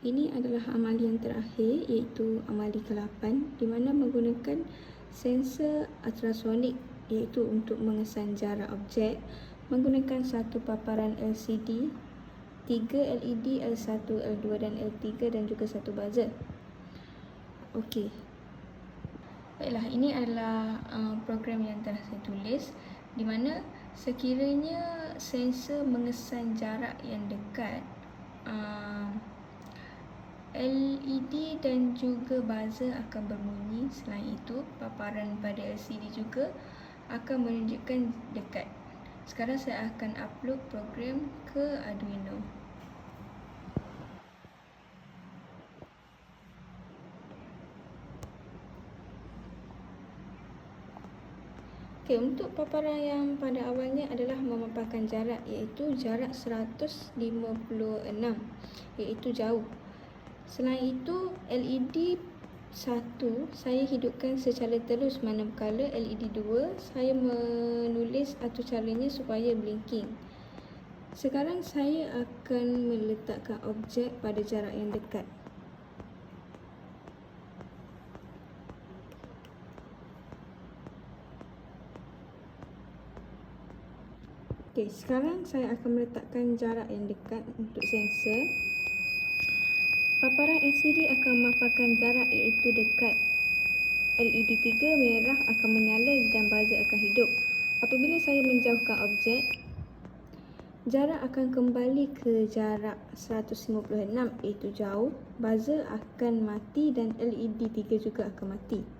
Ini adalah amalian terakhir, iaitu amali ke-8, di mana menggunakan sensor ultrasonik, iaitu untuk mengesan jarak objek menggunakan satu paparan LCD, 3 LED, L1, L2 dan L3 dan juga satu buzzer. Okey. Baiklah, ini adalah program yang telah saya tulis, di mana sekiranya sensor mengesan jarak yang dekat, LED dan juga buzzer akan berbunyi. Selain itu, paparan pada LCD juga akan menunjukkan dekat. Sekarang saya akan upload program ke Arduino. Okey, untuk paparan yang pada awalnya adalah memaparkan jarak, iaitu jarak 156, iaitu jauh. Selain itu, LED 1 saya hidupkan secara terus, manakala LED 2 saya menulis atur caranya supaya blinking. Sekarang saya akan meletakkan objek pada jarak yang dekat. Okey, sekarang saya akan meletakkan jarak yang dekat untuk sensor. Paparan LCD akan memaparkan jarak, iaitu dekat. LED 3 merah akan menyala dan buzzer akan hidup. Apabila saya menjauhkan objek, jarak akan kembali ke jarak 156, iaitu jauh. Buzzer akan mati dan LED 3 juga akan mati.